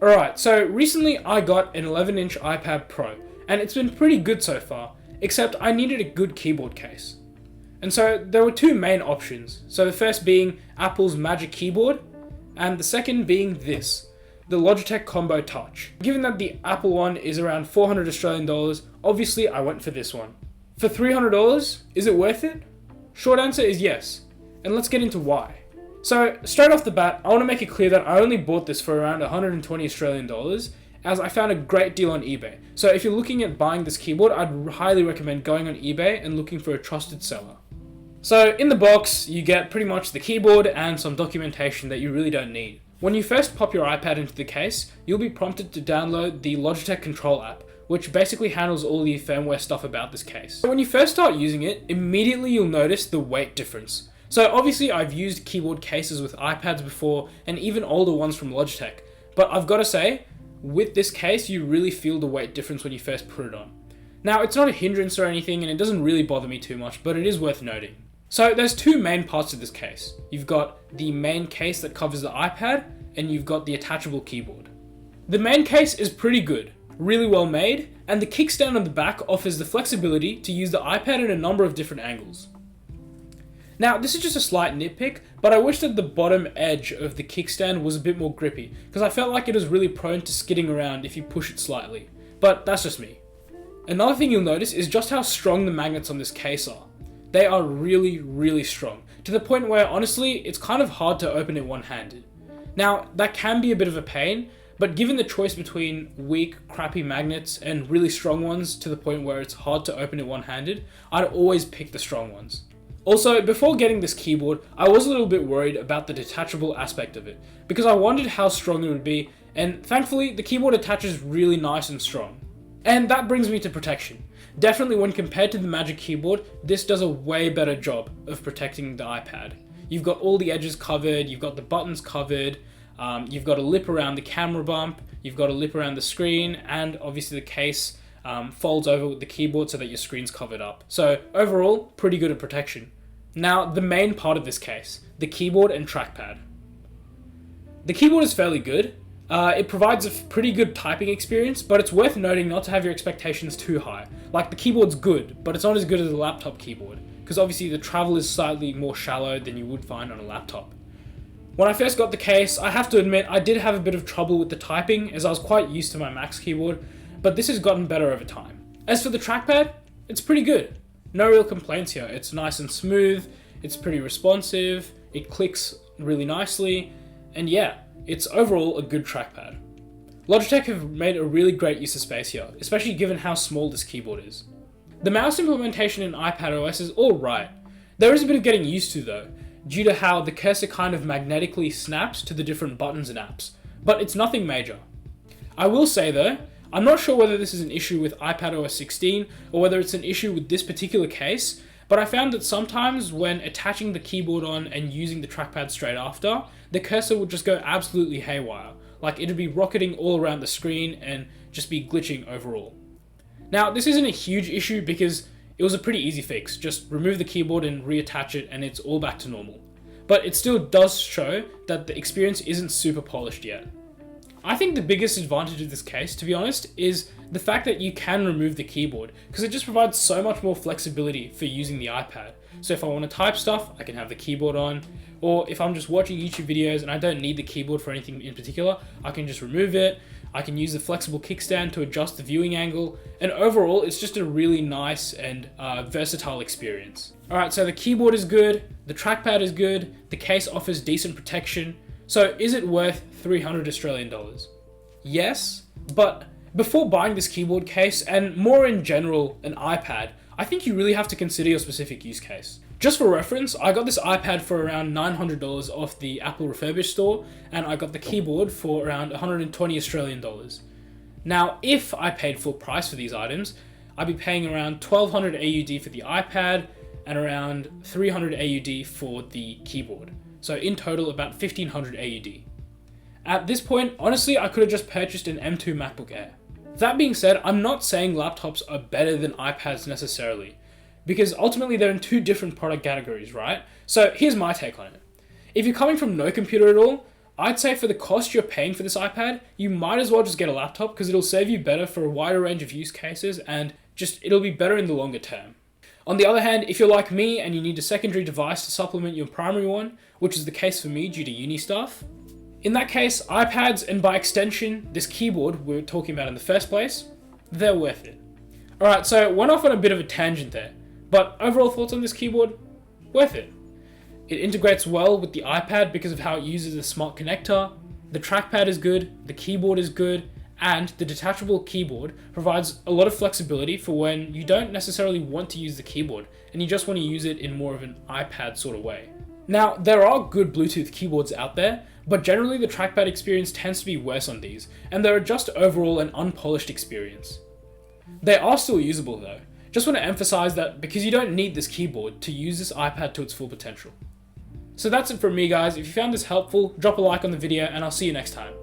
Alright, so recently I got an 11-inch iPad Pro, and it's been pretty good so far, except I needed a good keyboard case. And so there were two main options, so the first being Apple's Magic Keyboard, and the second being this, the Logitech Combo Touch. Given that the Apple one is around 400 Australian dollars, obviously I went for this one. For $300, is it worth it? Short answer is yes, and let's get into why. So straight off the bat, I want to make it clear that I only bought this for around 120 Australian dollars, as I found a great deal on eBay. So if you're looking at buying this keyboard, I'd highly recommend going on eBay and looking for a trusted seller. So in the box, you get pretty much the keyboard and some documentation that you really don't need. When you first pop your iPad into the case, you'll be prompted to download the Logitech Control app, which basically handles all the firmware stuff about this case. When you first start using it, immediately you'll notice the weight difference. So obviously I've used keyboard cases with iPads before, and even older ones from Logitech, but I've got to say, with this case you really feel the weight difference when you first put it on. Now it's not a hindrance or anything, and it doesn't really bother me too much, but it is worth noting. So there's two main parts to this case. You've got the main case that covers the iPad, and you've got the attachable keyboard. The main case is pretty good, really well made, and the kickstand on the back offers the flexibility to use the iPad in a number of different angles. Now, this is just a slight nitpick, but I wish that the bottom edge of the kickstand was a bit more grippy, because I felt like it was really prone to skidding around if you push it slightly. But that's just me. Another thing you'll notice is just how strong the magnets on this case are. They are really, really strong, to the point where honestly, it's kind of hard to open it one-handed. Now, that can be a bit of a pain, but given the choice between weak, crappy magnets and really strong ones to the point where it's hard to open it one-handed, I'd always pick the strong ones. Also, before getting this keyboard, I was a little bit worried about the detachable aspect of it, because I wondered how strong it would be, and thankfully the keyboard attaches really nice and strong. And that brings me to protection. Definitely when compared to the Magic Keyboard, this does a way better job of protecting the iPad. You've got all the edges covered, you've got the buttons covered, you've got a lip around the camera bump, you've got a lip around the screen, and obviously the case folds over with the keyboard so that your screen's covered up. So overall, pretty good at protection. Now, the main part of this case, the keyboard and trackpad. The keyboard is fairly good. It provides a pretty good typing experience, but it's worth noting not to have your expectations too high. Like, the keyboard's good, but it's not as good as a laptop keyboard, because obviously the travel is slightly more shallow than you would find on a laptop. When I first got the case, I have to admit I did have a bit of trouble with the typing, as I was quite used to my Max keyboard, but this has gotten better over time. As for the trackpad, it's pretty good. No real complaints here. It's nice and smooth, it's pretty responsive, it clicks really nicely, and yeah, it's overall a good trackpad. Logitech have made a really great use of space here, especially given how small this keyboard is. The mouse implementation in iPadOS is alright. There is a bit of getting used to though, due to how the cursor kind of magnetically snaps to the different buttons and apps, but it's nothing major. I will say though, I'm not sure whether this is an issue with iPadOS 16 or whether it's an issue with this particular case, but I found that sometimes when attaching the keyboard on and using the trackpad straight after, the cursor would just go absolutely haywire. Like, it'd be rocketing all around the screen and just be glitching overall. Now, this isn't a huge issue because it was a pretty easy fix. Just remove the keyboard and reattach it and it's all back to normal. But it still does show that the experience isn't super polished yet. I think the biggest advantage of this case, to be honest, is the fact that you can remove the keyboard, because it just provides so much more flexibility for using the iPad. So if I want to type stuff, I can have the keyboard on, or if I'm just watching YouTube videos and I don't need the keyboard for anything in particular, I can just remove it. I can use the flexible kickstand to adjust the viewing angle, and overall it's just a really nice and versatile experience. Alright, so the keyboard is good, the trackpad is good, the case offers decent protection. So is it worth 300 Australian dollars? Yes, but before buying this keyboard case, and more in general an iPad, I think you really have to consider your specific use case. Just for reference, I got this iPad for around $900 off the Apple refurbished store, and I got the keyboard for around 120 Australian dollars. Now, if I paid full price for these items, I'd be paying around 1200 AUD for the iPad and around 300 AUD for the keyboard. So in total, about 1500 AUD. At this point, honestly, I could have just purchased an M2 MacBook Air. That being said, I'm not saying laptops are better than iPads necessarily, because ultimately they're in two different product categories, right? So here's my take on it. If you're coming from no computer at all, I'd say for the cost you're paying for this iPad, you might as well just get a laptop because it'll serve you better for a wider range of use cases and just it'll be better in the longer term. On the other hand, if you're like me and you need a secondary device to supplement your primary one, which is the case for me due to uni stuff, in that case, iPads and by extension, this keyboard we were talking about in the first place, they're worth it. Alright, so went off on a bit of a tangent there, but overall thoughts on this keyboard? Worth it. It integrates well with the iPad because of how it uses a smart connector, the trackpad is good, the keyboard is good, and the detachable keyboard provides a lot of flexibility for when you don't necessarily want to use the keyboard and you just want to use it in more of an iPad sort of way. Now, there are good Bluetooth keyboards out there, but generally the trackpad experience tends to be worse on these, and they're just overall an unpolished experience. They are still usable though. Just want to emphasize that because you don't need this keyboard to use this iPad to its full potential. So that's it from me guys. If you found this helpful, drop a like on the video and I'll see you next time.